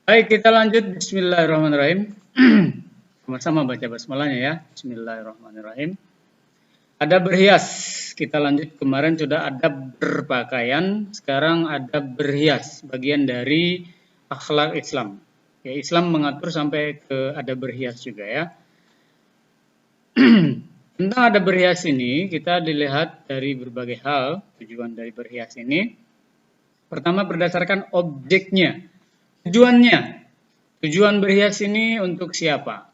Baik, kita lanjut. Bismillahirrahmanirrahim. Sama-sama baca basmalahnya ya. Bismillahirrahmanirrahim. Adab berhias. Kita lanjut, kemarin sudah adab berpakaian, sekarang adab berhias, bagian dari akhlak Islam. Ya, Islam mengatur sampai ke adab berhias juga ya. Tentang adab berhias ini kita dilihat dari berbagai hal, tujuan dari berhias ini. Pertama, berdasarkan objeknya, tujuannya. Tujuan berhias ini untuk siapa?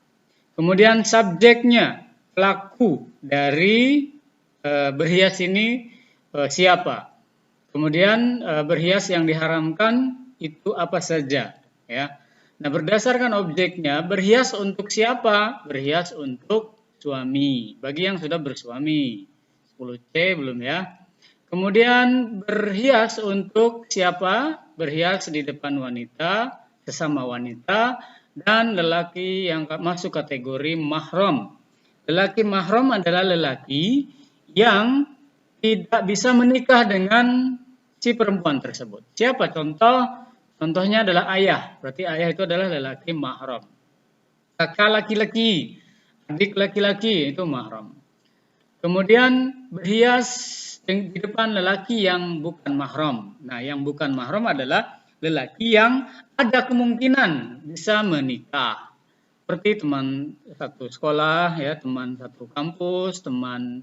Kemudian subjeknya, pelaku dari berhias ini siapa? Kemudian berhias yang diharamkan itu apa saja, ya. Nah, berdasarkan objeknya, berhias untuk siapa? Berhias untuk suami, bagi yang sudah bersuami. 10C belum ya. Kemudian berhias untuk siapa? Berhias di depan wanita, sesama wanita, dan lelaki yang masuk kategori mahram. Lelaki mahram adalah lelaki yang tidak bisa menikah dengan si perempuan tersebut. Siapa contoh? Contohnya adalah ayah. Berarti ayah itu adalah lelaki mahram. Kakak laki-laki, adik laki-laki itu mahram. Kemudian berhias di depan lelaki yang bukan mahram. Nah, yang bukan mahram adalah lelaki yang ada kemungkinan bisa menikah. Seperti teman satu sekolah, ya, teman satu kampus, teman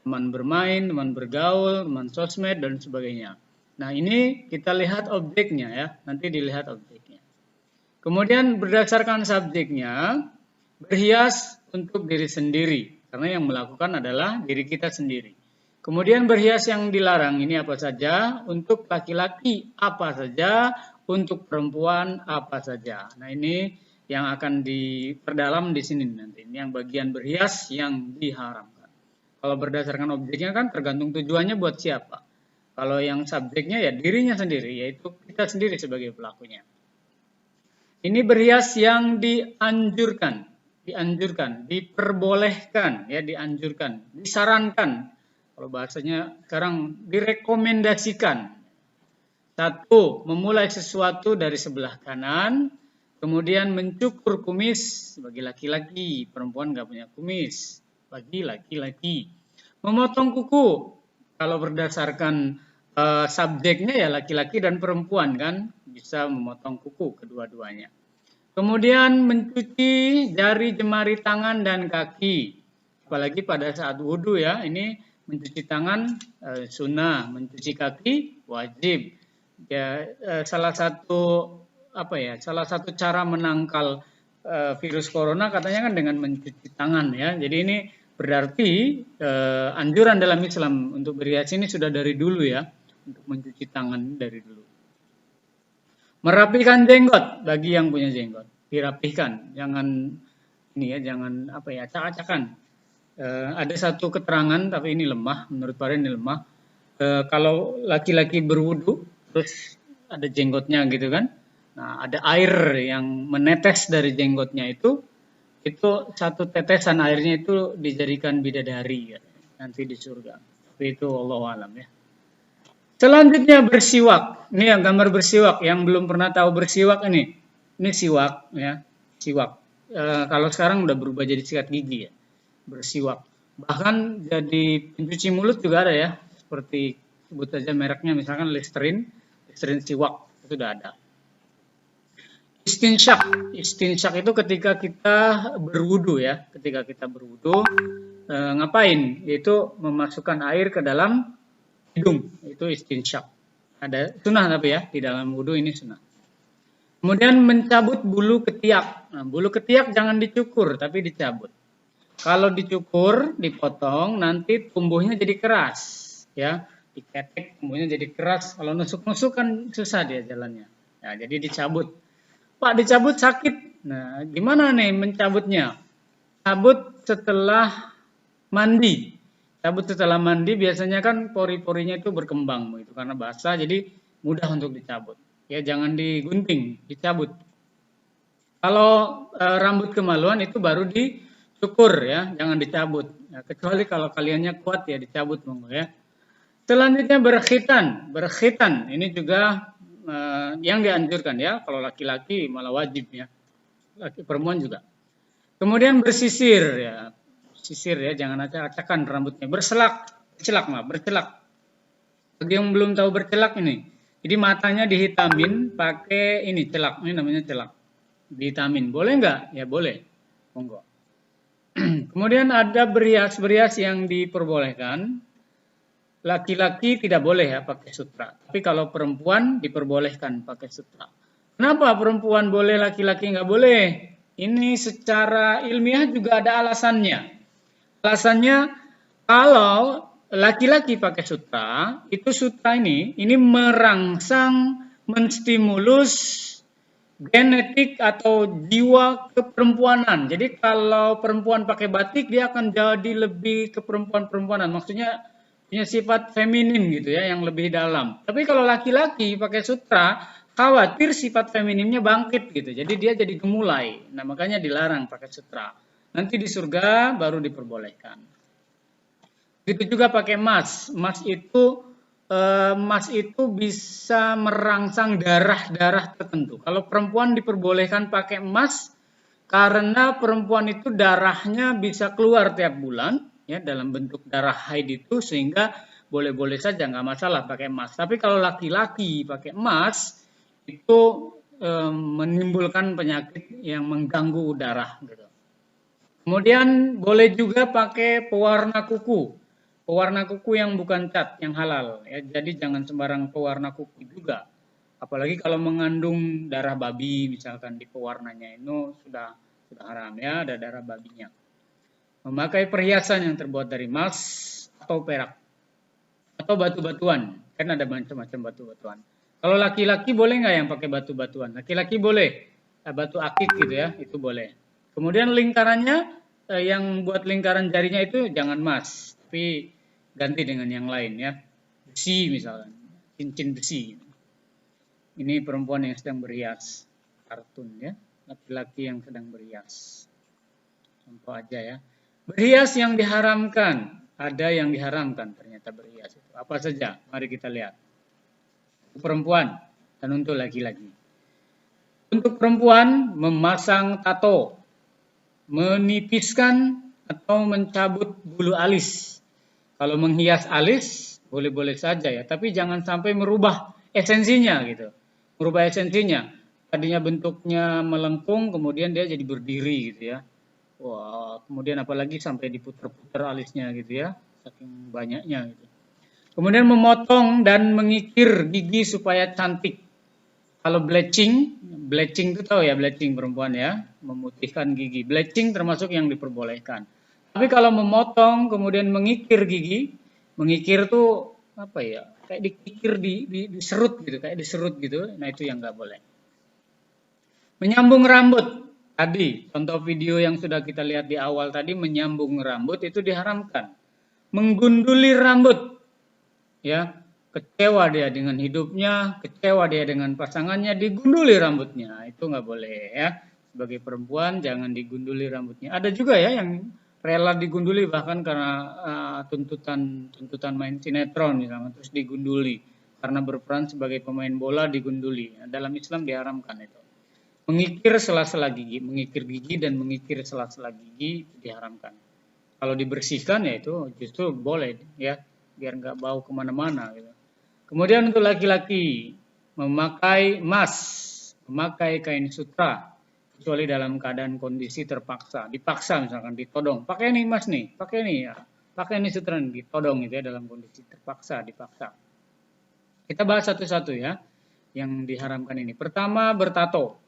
bermain, teman bergaul, teman sosmed, dan sebagainya. Nah, ini kita lihat objeknya ya, nanti dilihat objeknya. Kemudian berdasarkan subjeknya, berhias untuk diri sendiri, karena yang melakukan adalah diri kita sendiri. Kemudian berhias yang dilarang ini apa saja, untuk laki-laki apa saja, untuk perempuan apa saja. Nah, ini yang akan diperdalam di sini nanti. Ini yang bagian berhias yang diharamkan. Kalau berdasarkan objeknya kan tergantung tujuannya buat siapa. Kalau yang subjeknya ya dirinya sendiri, yaitu kita sendiri sebagai pelakunya. Ini berhias yang dianjurkan, diperbolehkan, ya, dianjurkan, disarankan. Kalau bahasanya sekarang direkomendasikan. 1. Memulai sesuatu dari sebelah kanan, kemudian mencukur kumis bagi laki-laki, perempuan nggak punya kumis, bagi laki-laki. Memotong kuku, kalau berdasarkan subjeknya ya laki-laki dan perempuan kan bisa memotong kuku kedua-duanya. Kemudian mencuci jari jemari tangan dan kaki, apalagi pada saat wudhu ya, ini mencuci tangan sunnah, mencuci kaki wajib. Ya, salah satu cara menangkal virus corona katanya kan dengan mencuci tangan ya. Jadi ini berarti anjuran dalam Islam untuk berhias ini sudah dari dulu ya, untuk mencuci tangan dari dulu. Merapikan jenggot bagi yang punya jenggot, dirapihkan, jangan ini ya, jangan acak-acakan. Ada satu keterangan tapi ini lemah, menurut para ini lemah. Kalau laki-laki berwudu terus ada jenggotnya gitu kan, nah ada air yang menetes dari jenggotnya itu satu tetesan airnya itu dijadikan bidadari ya, nanti di surga. Tapi itu Allahu a'lam ya. Selanjutnya bersiwak. Ini yang gambar bersiwak, yang belum pernah tahu bersiwak ini siwak ya, siwak. Kalau sekarang udah berubah jadi sikat gigi ya, bersiwak. Bahkan jadi pencuci mulut juga ada ya, seperti sebut saja mereknya misalkan Listerine siwak, itu sudah ada. Istinsyak itu ketika kita berwudu ya, ngapain? Yaitu memasukkan air ke dalam hidung, itu istinsyak. Ada sunnah tapi ya, di dalam wudu ini sunnah. Kemudian mencabut bulu ketiak. Nah, bulu ketiak jangan dicukur tapi dicabut. Kalau dicukur, dipotong, nanti tumbuhnya jadi keras ya. Diketek tumbuhnya jadi keras, kalau nusuk-nusuk kan susah dia jalannya. Nah, jadi dicabut. Pak, dicabut sakit. Nah, gimana nih mencabutnya? Cabut setelah mandi. Cabut setelah mandi biasanya kan pori-porinya itu berkembang gitu karena basah, jadi mudah untuk dicabut. Ya, jangan digunting, dicabut. Kalau rambut kemaluan itu baru dicukur ya, jangan dicabut. Ya, kecuali kalau kaliannya kuat ya dicabut monggo ya. Selanjutnya berkhitan. Berkhitan ini juga yang dianjurkan ya. Kalau laki-laki malah wajib ya. Perempuan juga. Kemudian bersisir ya. Sisir ya, jangan acak-acakan rambutnya. Bercelak mah, bercelak. Bagi yang belum tahu bercelak ini. Jadi matanya dihitamin pakai ini celak. Ini namanya celak. Dihitamin. Boleh nggak? Ya boleh. Monggo. Kemudian ada berias-berias yang diperbolehkan. Laki-laki tidak boleh ya pakai sutra. Tapi kalau perempuan diperbolehkan pakai sutra. Kenapa perempuan boleh, laki-laki nggak boleh? Ini secara ilmiah juga ada alasannya. Alasannya kalau laki-laki pakai sutra, itu sutra ini merangsang, menstimulus genetik atau jiwa keperempuanan. Jadi kalau perempuan pakai batik, dia akan jadi lebih keperempuan-perempuanan. Maksudnya punya sifat feminin gitu ya, yang lebih dalam. Tapi kalau laki-laki pakai sutra, khawatir sifat femininnya bangkit gitu. Jadi dia jadi gemulai. Nah makanya dilarang pakai sutra. Nanti di surga baru diperbolehkan. Begitu juga pakai emas. Emas itu bisa merangsang darah-darah tertentu. Kalau perempuan diperbolehkan pakai emas karena perempuan itu darahnya bisa keluar tiap bulan ya dalam bentuk darah haid itu, sehingga boleh-boleh saja nggak masalah pakai emas. Tapi kalau laki-laki pakai emas itu menimbulkan penyakit yang mengganggu darah gitu. Kemudian boleh juga pakai pewarna kuku. Pewarna kuku yang bukan cat, yang halal. Ya. Jadi jangan sembarang pewarna kuku juga. Apalagi kalau mengandung darah babi, misalkan di pewarnanya itu sudah haram ya, ada darah babinya. Memakai perhiasan yang terbuat dari emas atau perak. Atau batu-batuan. Kan ada macam-macam batu-batuan. Kalau laki-laki boleh nggak yang pakai batu-batuan? Laki-laki boleh. Batu akik gitu ya, itu boleh. Kemudian lingkarannya, yang buat lingkaran jarinya itu jangan emas, tapi ganti dengan yang lain ya. Besi misalnya, cincin besi. Ini perempuan yang sedang berhias, kartun ya. Laki-laki yang sedang berhias. Contoh aja ya. Berhias yang diharamkan, ada yang diharamkan ternyata berhias itu. Apa saja? Mari kita lihat. Perempuan dan untuk laki-laki. Untuk perempuan memasang tato, menipiskan atau mencabut bulu alis. Kalau menghias alis boleh-boleh saja ya, tapi jangan sampai merubah esensinya gitu. Merubah esensinya. Tadinya bentuknya melengkung, kemudian dia jadi berdiri gitu ya. Wah, kemudian apalagi sampai diputer-puter alisnya gitu ya, saking banyaknya gitu. Kemudian memotong dan mengikir gigi supaya cantik. Kalau bleaching itu tahu ya, bleaching perempuan ya, memutihkan gigi. Bleaching termasuk yang diperbolehkan. Tapi kalau memotong kemudian mengikir gigi, mengikir tuh apa ya? Kayak dikikir, diserut gitu, kayak diserut gitu. Nah itu yang nggak boleh. Menyambung rambut. Tadi contoh video yang sudah kita lihat di awal tadi, menyambung rambut itu diharamkan. Menggunduli rambut, ya. Kecewa dia dengan hidupnya, kecewa dia dengan pasangannya, digunduli rambutnya. Itu nggak boleh ya. Sebagai perempuan jangan digunduli rambutnya. Ada juga ya yang rela digunduli bahkan karena tuntutan main sinetron misalnya, terus digunduli. Karena berperan sebagai pemain bola digunduli. Dalam Islam diharamkan itu. Mengikir sela-sela gigi, mengikir gigi dan mengikir sela-sela gigi diharamkan. Kalau dibersihkan ya itu justru boleh ya, biar nggak bau kemana-mana gitu. Kemudian untuk laki-laki memakai emas, memakai kain sutra, kecuali dalam keadaan kondisi terpaksa, dipaksa misalkan ditodong, pakai ini emas nih, pakai ini ya, pakai ini sutra nih, ditodong gitu ya dalam kondisi terpaksa, dipaksa. Kita bahas satu-satu ya, yang diharamkan ini. Pertama bertato.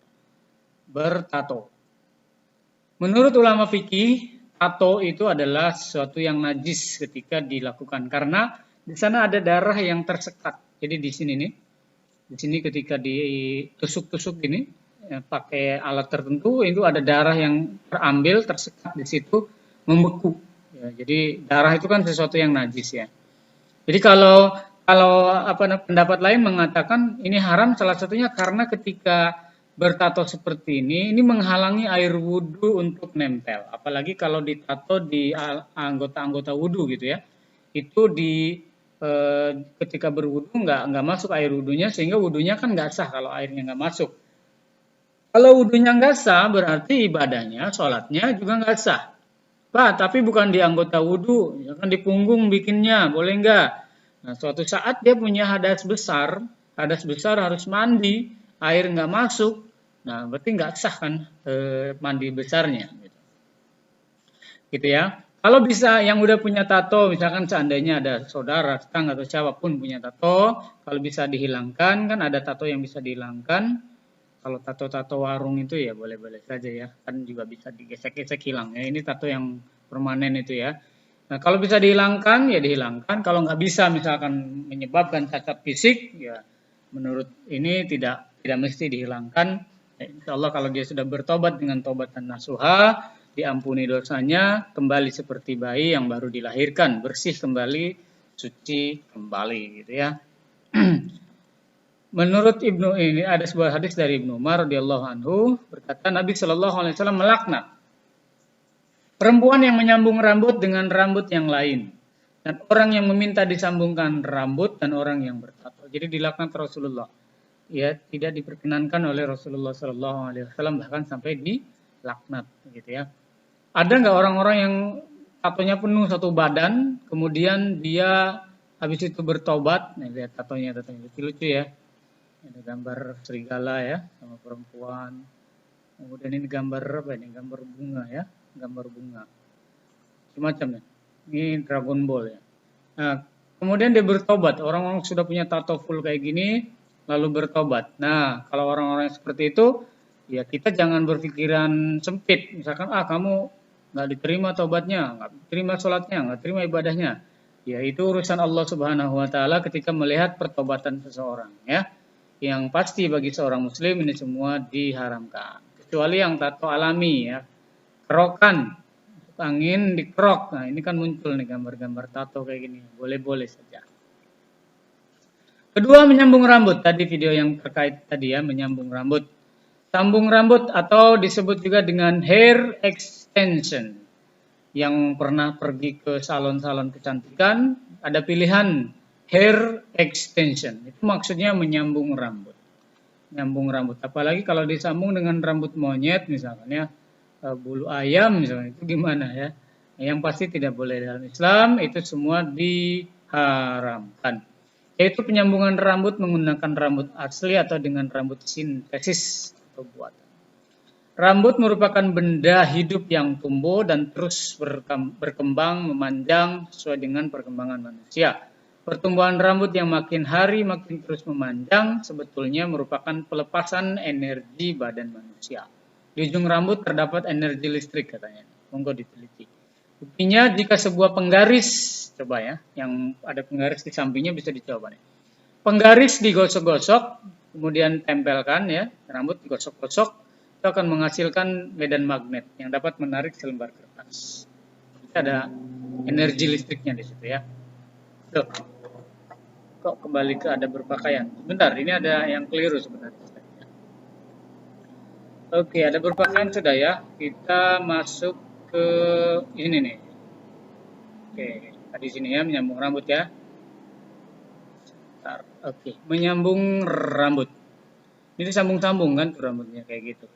Menurut ulama fikih, tato itu adalah sesuatu yang najis ketika dilakukan karena di sana ada darah yang tersekat. Jadi di sini nih, di sini ketika ditusuk-tusuk gini, ya, pakai alat tertentu, itu ada darah yang terambil, tersekat di situ, membeku. Ya, jadi darah itu kan sesuatu yang najis ya. Jadi kalau pendapat lain mengatakan ini haram, salah satunya karena ketika bertato seperti ini menghalangi air wudhu untuk nempel. Apalagi kalau ditato di anggota-anggota wudhu gitu ya, itu ketika berwudu nggak masuk air wudunya, sehingga wudunya kan nggak sah kalau airnya nggak masuk. Kalau wudunya nggak sah, berarti ibadahnya, sholatnya juga nggak sah. Pak, tapi bukan di anggota wudu, misalkan di punggung bikinnya, boleh nggak? Nah, suatu saat dia punya hadas besar harus mandi, air nggak masuk, nah berarti nggak sah kan mandi besarnya. Gitu ya. Kalau bisa yang udah punya tato, misalkan seandainya ada saudara, tetangga atau siapapun punya tato, kalau bisa dihilangkan, kan ada tato yang bisa dihilangkan. Kalau tato-tato warung itu ya boleh-boleh saja ya, kan juga bisa digesek-gesek hilang ya. Ini tato yang permanen itu ya. Nah kalau bisa dihilangkan ya dihilangkan. Kalau nggak bisa misalkan menyebabkan cacat fisik ya menurut ini tidak mesti dihilangkan. Insya Allah kalau dia sudah bertobat dengan tobatan nasuha, diampuni dosanya, kembali seperti bayi yang baru dilahirkan, bersih kembali, suci kembali gitu ya. Menurut Ibnu ini ada sebuah hadis dari Ibnu Umar radhiyallahu anhu berkata Nabi Shallallahu alaihi wasallam melaknat perempuan yang menyambung rambut dengan rambut yang lain dan orang yang meminta disambungkan rambut dan orang yang bertato. Jadi dilaknat Rasulullah. Ya, tidak diperkenankan oleh Rasulullah Shallallahu alaihi wasallam bahkan sampai dilaknat gitu ya. Ada nggak orang-orang yang tatonya penuh satu badan, kemudian dia habis itu bertobat? Nih lihat tatonya lucu ya. Ada gambar serigala ya sama perempuan. Kemudian ini gambar apa ini? Gambar bunga ya, gambar bunga. Semacam ya. Ini Dragon Ball ya. Nah, kemudian dia bertobat. Orang-orang sudah punya tato full kayak gini, lalu bertobat. Nah, kalau orang-orang seperti itu, ya kita jangan berpikiran sempit. Misalkan, kamu nggak diterima tobatnya, nggak diterima sholatnya, nggak diterima ibadahnya. Ya itu urusan Allah Subhanahu Wa Taala ketika melihat pertobatan seseorang ya. Yang pasti bagi seorang muslim ini semua diharamkan. Kecuali yang tato alami ya. Kerokan, angin dikerok. Nah ini kan muncul nih gambar-gambar tato kayak gini. Boleh-boleh saja. Kedua, menyambung rambut. Tadi video yang terkait tadi ya, menyambung rambut. Sambung rambut atau disebut juga dengan hair extension. Yang pernah pergi ke salon-salon kecantikan, ada pilihan hair extension. Itu maksudnya menyambung rambut. Menyambung rambut. Apalagi kalau disambung dengan rambut monyet misalkan ya, bulu ayam misalnya, itu gimana ya. Yang pasti tidak boleh dalam Islam, itu semua diharamkan. Yaitu penyambungan rambut menggunakan rambut asli atau dengan rambut sintesis atau buatan. Rambut merupakan benda hidup yang tumbuh dan terus berkembang, memanjang sesuai dengan perkembangan manusia. Pertumbuhan rambut yang makin hari makin terus memanjang sebetulnya merupakan pelepasan energi badan manusia. Di ujung rambut terdapat energi listrik katanya. Monggo diteliti. Buktinya jika sebuah penggaris, coba ya, yang ada penggaris di sampingnya bisa dicoba nih. Penggaris digosok-gosok, kemudian tempelkan ya, rambut digosok-gosok. Itu akan menghasilkan medan magnet yang dapat menarik selembar kertas. Jadi ada energi listriknya di situ ya. Tuh. Kok kembali ke ada berpakaian? Sebentar, ini ada yang keliru sebenarnya. Oke, ada berpakaian sudah ya. Kita masuk ke ini nih. Oke, di sini ya menyambung rambut ya. Bentar. Oke, menyambung rambut. Ini disambung-sambung kan tuh rambutnya kayak gitu.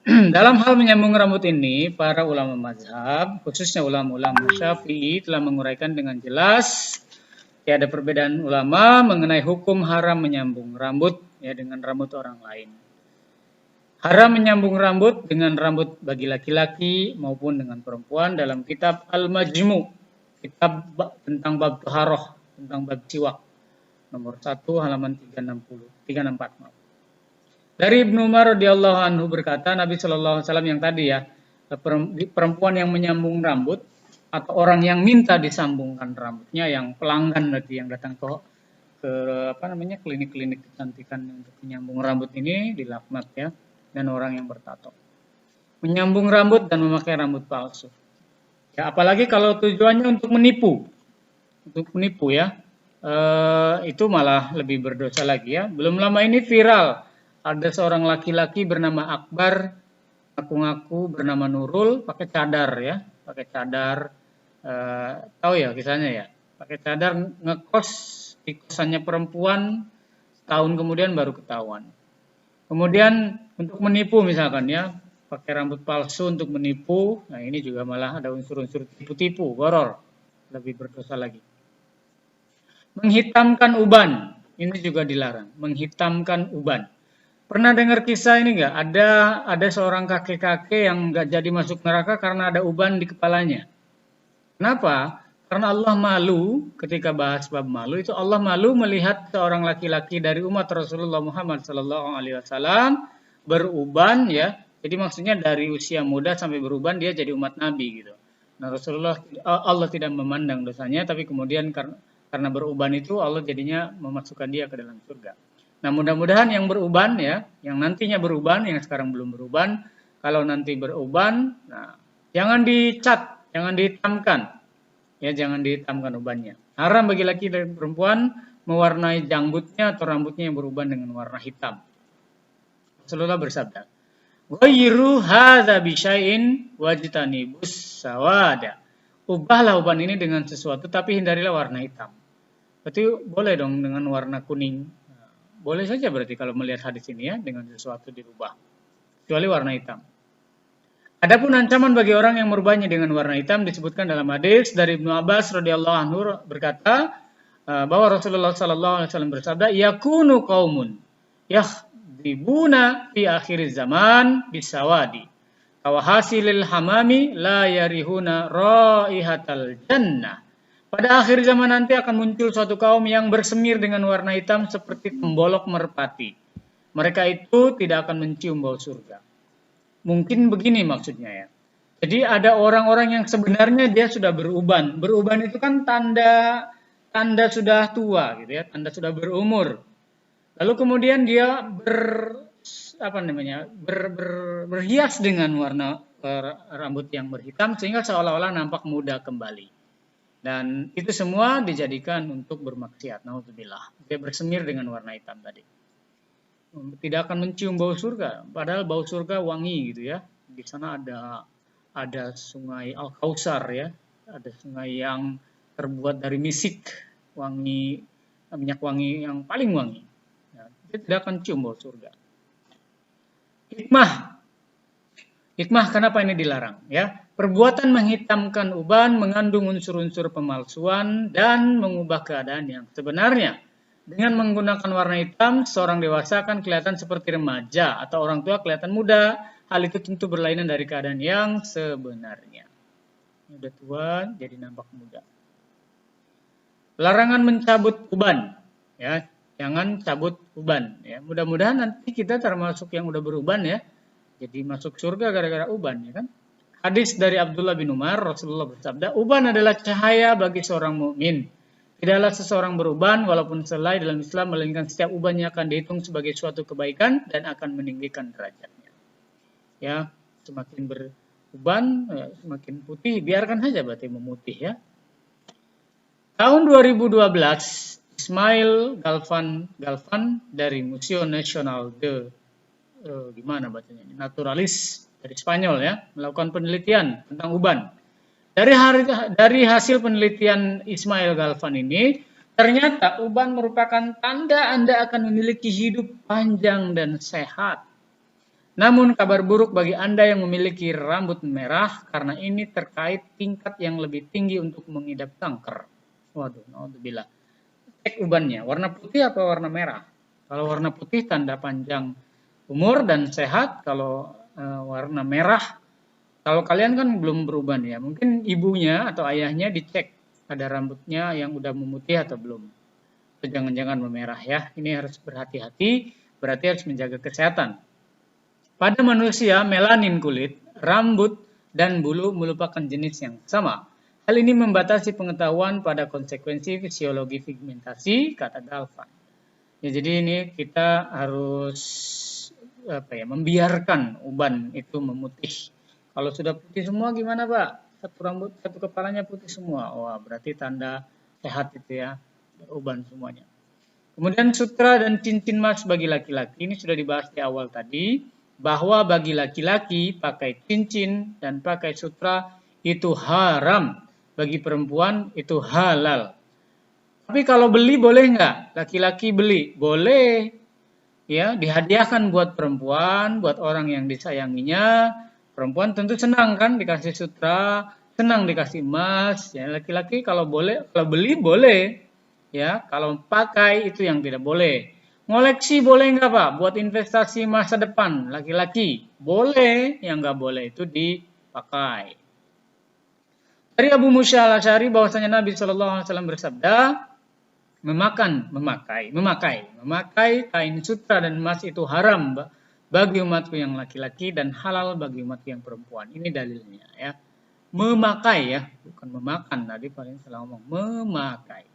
Dalam hal menyambung rambut ini, para ulama mazhab, khususnya ulama-ulama Syafi'i telah menguraikan dengan jelas. Tiada perbedaan ulama mengenai hukum haram menyambung rambut ya dengan rambut orang lain. Haram menyambung rambut dengan rambut bagi laki-laki maupun dengan perempuan dalam kitab Al-Majmu', kitab tentang bab taharah, tentang bab siwak, nomor 1 halaman 364. Dari Ibnu Umar radhiyallahu anhu berkata, Nabi Shallallahu alaihi wasallam yang tadi ya, perempuan yang menyambung rambut atau orang yang minta disambungkan rambutnya, yang pelanggan berarti yang datang ke klinik-klinik kecantikan untuk menyambung rambut ini dilaknat ya, dan orang yang bertato. Menyambung rambut dan memakai rambut palsu. Ya, apalagi kalau tujuannya untuk menipu. Untuk menipu ya. Itu malah lebih berdosa lagi ya. Belum lama ini viral. Ada seorang laki-laki bernama Akbar, ngaku-ngaku bernama Nurul, pakai cadar ya, pakai cadar, tahu ya kisahnya ya, pakai cadar ngekos di kosannya perempuan, tahun kemudian baru ketahuan. Kemudian untuk menipu misalkan ya, pakai rambut palsu untuk menipu, nah ini juga malah ada unsur-unsur tipu-tipu, goror, lebih berdosa lagi. Menghitamkan uban, ini juga dilarang, menghitamkan uban. Pernah dengar kisah ini enggak? Ada seorang kakek-kakek yang enggak jadi masuk neraka karena ada uban di kepalanya. Kenapa? Karena Allah malu ketika bahas bab malu itu, Allah malu melihat seorang laki-laki dari umat Rasulullah Muhammad SAW beruban ya. Jadi maksudnya dari usia muda sampai beruban dia jadi umat Nabi gitu. Nah Allah tidak memandang dosanya, tapi kemudian karena beruban itu Allah jadinya memasukkan dia ke dalam surga. Nah mudah-mudahan yang beruban ya, yang nantinya beruban, yang sekarang belum beruban, kalau nanti beruban, nah jangan dicat, jangan dihitamkan. Ya, jangan dihitamkan ubannya. Haram bagi laki dan perempuan mewarnai janggutnya atau rambutnya yang beruban dengan warna hitam. Rasulullah bersabda, "Ghayru hadza bi syai'in wajtanibus sawada." Ubahlah uban ini dengan sesuatu tapi hindarilah warna hitam. Berarti boleh dong dengan warna kuning. Boleh saja berarti kalau melihat hadis ini ya, dengan sesuatu dirubah. Kecuali warna hitam. Adapun ancaman bagi orang yang merubahnya dengan warna hitam disebutkan dalam hadis dari Ibnu Abbas radhiyallahu anhu berkata bahwa Rasulullah sallallahu alaihi wasallam bersabda, "Yakunu qaumun yakhdibuna fi akhir zaman bisawadi. Kawahasilil hamami la yarihuna raihatal jannah." Pada akhir zaman nanti akan muncul suatu kaum yang bersemir dengan warna hitam seperti tembolok merpati. Mereka itu tidak akan mencium bau surga. Mungkin begini maksudnya ya. Jadi ada orang-orang yang sebenarnya dia sudah beruban. Beruban itu kan tanda sudah tua gitu ya, tanda sudah berumur. Lalu kemudian dia berhias dengan warna rambut yang berhitam sehingga seolah-olah nampak muda kembali. Dan itu semua dijadikan untuk bermaksiat. Nauzubillah. Dia bersemir dengan warna hitam tadi. Tidak akan mencium bau surga, padahal bau surga wangi gitu ya. Di sana ada sungai Al-Kausar ya, ada sungai yang terbuat dari misik, wangi, minyak wangi yang paling wangi. Nah, dia tidak akan cium bau surga. Hikmah kenapa ini dilarang ya? Perbuatan menghitamkan uban mengandung unsur-unsur pemalsuan dan mengubah keadaan yang sebenarnya. Dengan menggunakan warna hitam, seorang dewasa akan kelihatan seperti remaja atau orang tua kelihatan muda. Hal itu tentu berlainan dari keadaan yang sebenarnya. Udah tua jadi nampak muda. Larangan mencabut uban, ya, jangan cabut uban. Ya, mudah-mudahan nanti kita termasuk yang udah beruban ya, jadi masuk surga gara-gara uban, ya kan? Hadis dari Abdullah bin Umar, Rasulullah bersabda, uban adalah cahaya bagi seorang mukmin. Tidaklah seseorang beruban walaupun selai dalam Islam, melainkan setiap ubannya akan dihitung sebagai suatu kebaikan dan akan meninggikan derajatnya. Ya, semakin beruban, ya, semakin putih, biarkan saja berarti memutih ya. Tahun 2012, Ismail Galvan dari Museo Nacional de Naturalis dari Spanyol ya, melakukan penelitian tentang uban. Dari hasil penelitian Ismail Galvan ini, ternyata uban merupakan tanda Anda akan memiliki hidup panjang dan sehat. Namun kabar buruk bagi Anda yang memiliki rambut merah, karena ini terkait tingkat yang lebih tinggi untuk mengidap kanker. Waduh, naudzubillah. Cek ubannya, warna putih apa warna merah? Kalau warna putih tanda panjang umur dan sehat, kalau warna merah, kalau kalian kan belum beruban ya, mungkin ibunya atau ayahnya dicek ada rambutnya yang udah memutih atau belum. Atau jangan-jangan memerah ya. Ini harus berhati-hati, berarti harus menjaga kesehatan. Pada manusia, melanin kulit, rambut, dan bulu merupakan jenis yang sama. Hal ini membatasi pengetahuan pada konsekuensi fisiologi pigmentasi, kata Galvan. Ya, jadi ini kita harus membiarkan uban itu memutih. Kalau sudah putih semua gimana Pak? Satu kepalanya putih semua. Wah, berarti tanda sehat itu ya. Uban semuanya. Kemudian sutra dan cincin emas bagi laki-laki. Ini sudah dibahas di awal tadi. Bahwa bagi laki-laki pakai cincin dan pakai sutra itu haram. Bagi perempuan itu halal. Tapi kalau beli boleh nggak? Laki-laki beli boleh, ya, dihadiahkan buat perempuan, buat orang yang disayanginya. Perempuan tentu senang kan dikasih sutra, senang dikasih emas. Ya, laki-laki kalau boleh, kalau beli boleh, ya. Kalau pakai itu yang tidak boleh. Ngoleksi boleh nggak Pak? Buat investasi masa depan laki-laki boleh, yang nggak boleh itu dipakai. Dari Abu Musa al-Asy'ari bahwasanya Nabi Shallallahu Alaihi Wasallam bersabda, memakai kain sutra dan emas itu haram bagi umatku yang laki-laki dan halal bagi umatku yang perempuan. Ini dalilnya ya. Memakai ya, bukan memakan. Tadi paling salah ngomong. Memakai.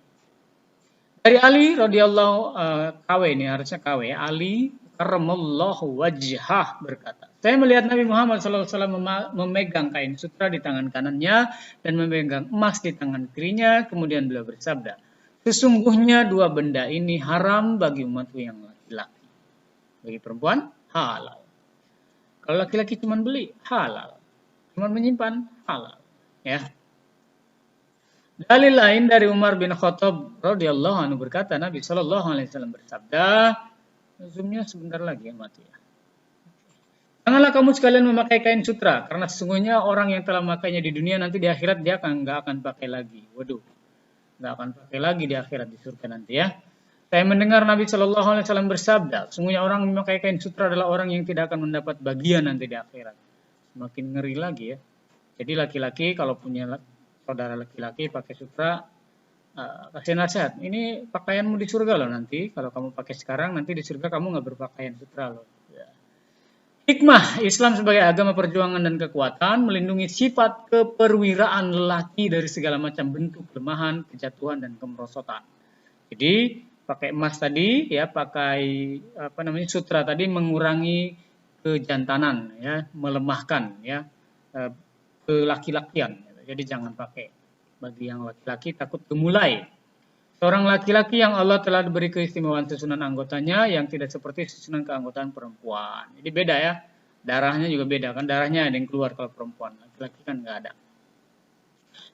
Dari Ali radhiyallahu KW ini harusnya KW. Ali karramallahu wajhah berkata, saya melihat Nabi Muhammad SAW memegang kain sutra di tangan kanannya dan memegang emas di tangan kirinya. Kemudian beliau bersabda, sesungguhnya dua benda ini haram bagi umatku yang laki-laki. Bagi perempuan, halal. Kalau laki-laki cuma beli, halal. Cuma menyimpan, halal. Ya. Dalil lain dari Umar bin Khattab radhiyallahu anhu berkata, Nabi Shallallahu Alaihi Wasallam bersabda, zoomnya sebentar lagi ya mati ya. Janganlah kamu sekalian memakai kain sutra, karena sesungguhnya orang yang telah memakainya di dunia nanti di akhirat dia nggak akan pakai lagi. Waduh, nggak akan pakai lagi di akhirat di surga nanti ya. Saya mendengar Nabi Shallallahu Alaihi Wasallam bersabda, sesungguhnya orang yang memakai kain sutra adalah orang yang tidak akan mendapat bagian nanti di akhirat. Semakin ngeri lagi ya. Jadi laki-laki kalau punya saudara laki-laki pakai sutra, kasih nasihat. Ini pakaianmu di surga loh nanti. Kalau kamu pakai sekarang, nanti di surga kamu nggak berpakaian sutra loh. Ya. Hikmah Islam sebagai agama perjuangan dan kekuatan melindungi sifat keperwiraan lelaki dari segala macam bentuk kelemahan, kejatuhan dan kemerosotan. Jadi pakai emas tadi, ya pakai sutra tadi mengurangi kejantanan, ya melemahkan, ya kelaki-lakian. Jadi jangan pakai. Bagi yang laki-laki takut gemulai. Seorang laki-laki yang Allah telah diberi keistimewaan susunan anggotanya yang tidak seperti susunan keanggotaan perempuan. Jadi beda ya. Darahnya juga beda kan. Darahnya ada yang keluar kalau perempuan. Laki-laki kan nggak ada.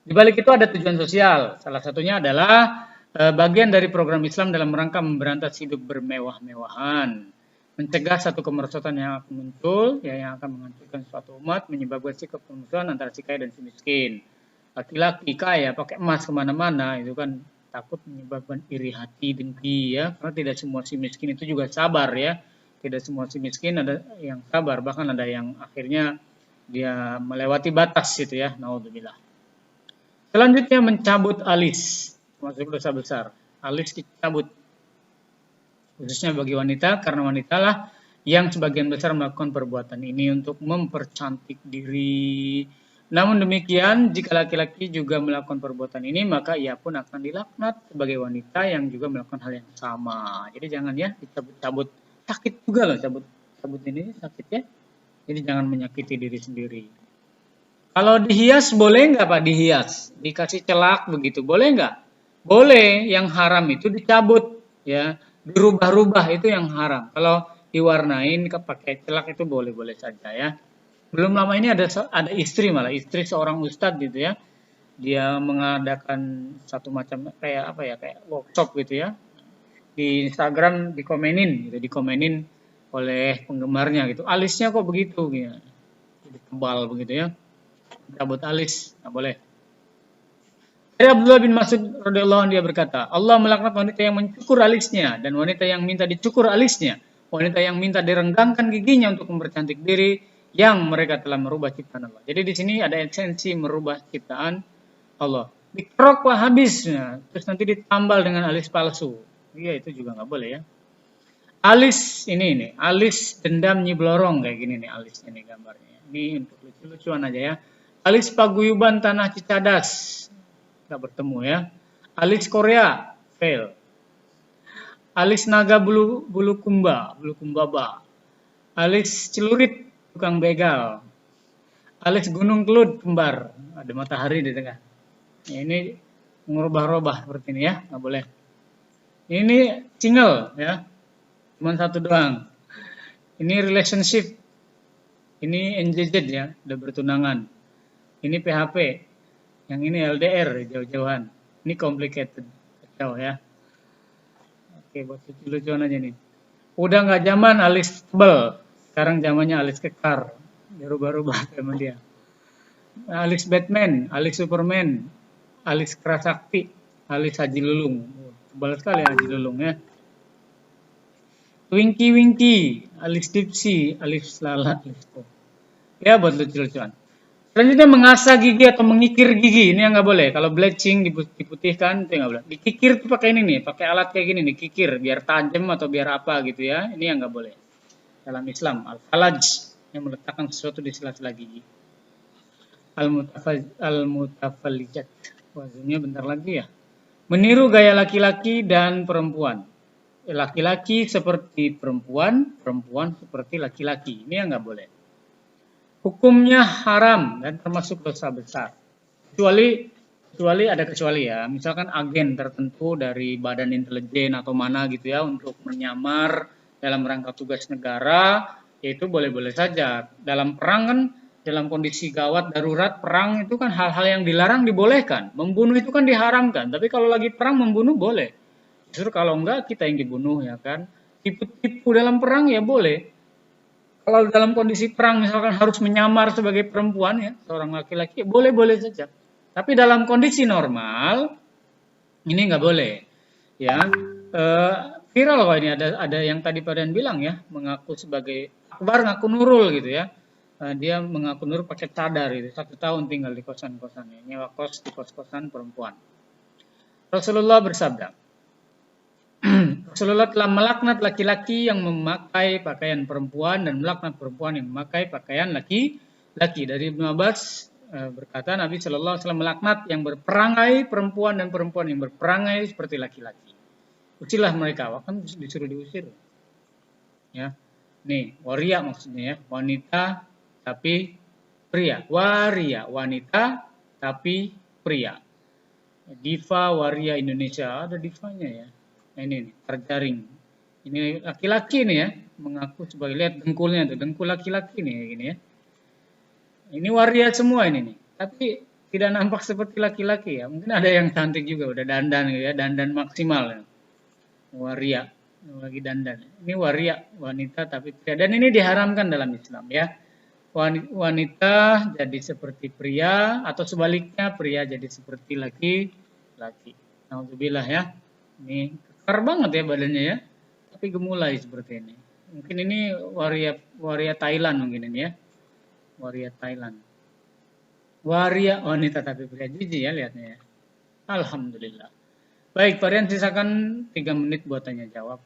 Di balik itu ada tujuan sosial. Salah satunya adalah bagian dari program Islam dalam rangka memberantas hidup bermewah-mewahan. Mencegah satu kemerosotan yang akan muncul, ya, yang akan menghancurkan suatu umat, menyebabkan sikap kemusuhan antara si kaya dan si miskin. Laki-laki kaya pakai emas kemana-mana, itu kan takut menyebabkan iri hati, dengki, ya, karena tidak semua si miskin itu juga sabar, ya. Tidak semua si miskin ada yang sabar, bahkan ada yang akhirnya dia melewati batas, gitu ya, naudzubillah. Selanjutnya mencabut alis, masuk dosa besar. Alis dicabut. Khususnya bagi wanita, karena wanita lah yang sebagian besar melakukan perbuatan ini untuk mempercantik diri. Namun demikian, jika laki-laki juga melakukan perbuatan ini, maka ia pun akan dilaknat sebagai wanita yang juga melakukan hal yang sama. Jadi jangan ya dicabut-cabut. Sakit juga loh cabut ini, sakit ya. Jadi jangan menyakiti diri sendiri. Kalau dihias boleh nggak Pak dihias? Dikasih celak begitu, boleh nggak? Boleh, yang haram itu dicabut ya. Dirubah-rubah itu yang haram. Kalau diwarnain pakai celak itu boleh-boleh saja ya. Belum lama ini ada istri malah, istri seorang ustadz gitu ya. Dia mengadakan satu macam kayak workshop gitu ya. Di Instagram dikomenin oleh penggemarnya gitu. Alisnya kok begitu gitu. Jadi tebal begitu ya. Cabut alis, nggak boleh. Dari Abdullah bin Mas'ud radhiyallahu anhu dia berkata, Allah melaknat wanita yang mencukur alisnya dan wanita yang minta dicukur alisnya, wanita yang minta direnggangkan giginya untuk mempercantik diri, yang mereka telah merubah ciptaan Allah. Jadi di sini ada esensi merubah ciptaan Allah. Dikerok lah habisnya, terus nanti ditambal dengan alis palsu. Iya itu juga nggak boleh ya. Alis ini alis dendam nyiblorong kayak gini nih alisnya nih gambarnya. Ini untuk lucu-lucuan aja ya. Alis paguyuban tanah Cicadas. Bertemu ya. Alis Korea fail. Alis naga bulu kumbaba. Alis celurit tukang begal. Alis gunung kelut kembar, ada matahari di tengah. Ya, ini ngubah-rubah seperti ini ya, nggak boleh. Ini single ya, cuma satu doang. Ini relationship. Ini NJZ ya, udah bertunangan. Ini PHP. Yang ini LDR jauh-jauhan. Ini complicated. kacau ya. Oke, buat lucu-lucuan aja nih. Udah nggak zaman alis tebal, sekarang zamannya alis kekar. Berubah-ubah sama dia. Alis Batman, alis Superman, alis Kerasakti, alis Haji Lulung. Tebal sekali Haji Lulung ya. Winky Winky, alis Dipsy, alis Lala, alis tuh. Ya buat lucu-lucuan. Selanjutnya mengasah gigi atau mengikir gigi, ini yang nggak boleh. Kalau bleaching diputihkan itu nggak boleh. Dikikir tuh pakai ini nih, pakai alat kayak gini nih, kikir biar tajam atau biar apa gitu ya. Ini yang nggak boleh. Dalam Islam, al-falaj yang meletakkan sesuatu di sela-sela gigi. Al-mutafalijat. Wazannya bentar lagi ya. Meniru gaya laki-laki dan perempuan. Laki-laki seperti perempuan, perempuan seperti laki-laki. Ini yang nggak boleh. Hukumnya haram dan termasuk dosa besar. Kecuali ada kecuali ya. Misalkan agen tertentu dari badan intelijen atau mana gitu ya untuk menyamar dalam rangka tugas negara, yaitu boleh-boleh saja. Dalam perang kan, dalam kondisi gawat darurat perang itu kan hal-hal yang dilarang dibolehkan. Membunuh itu kan diharamkan. Tapi kalau lagi perang membunuh boleh. Justru kalau enggak kita yang dibunuh ya kan. Tipu-tipu dalam perang ya boleh. Kalau dalam kondisi perang misalkan harus menyamar sebagai perempuan ya, seorang laki-laki, boleh-boleh saja. Tapi dalam kondisi normal ini nggak boleh. Ya, viral kok ini ada yang tadi Pak Dan bilang ya, mengaku sebagai Akbar ngaku Nurul gitu ya. Dia mengaku Nurul pakai cadar itu, 1 tahun tinggal di kosan-kosannya, nyewa kos di kos-kosan perempuan. Rasulullah bersabda, Rasulullah telah melaknat laki-laki yang memakai pakaian perempuan dan melaknat perempuan yang memakai pakaian laki-laki. Dari Ibnu Abbas berkata Nabi Shallallahu Alaihi Wasallam melaknat yang berperangai perempuan dan perempuan yang berperangai seperti laki-laki. Usirlah mereka, kan disuruh diusir. Ya, nih waria maksudnya ya, wanita tapi pria. Waria wanita tapi pria. Diva waria Indonesia ada divanya ya. Nah, ini nih, terjaring. Ini laki-laki nih ya, mengaku sebagai lihat dengkulnya tuh, dengkul laki-laki nih gini ya. Ini waria semua ini nih. Tapi tidak nampak seperti laki-laki ya. Mungkin ada yang cantik juga udah dandan gitu ya, dandan maksimal ya. Waria lagi dandan. Ini waria wanita tapi pria dan ini diharamkan dalam Islam ya. Wanita jadi seperti pria atau sebaliknya pria jadi seperti laki-laki. Alhamdulillah ya. Ini kekar banget ya badannya ya, tapi gemulai seperti ini. Mungkin ini waria Thailand mungkin ini ya, waria Thailand. Waria wanita tapi pria, jijik ya lihatnya ya. Alhamdulillah. Baik, Pak Rian sisakan 3 menit buat tanya jawab.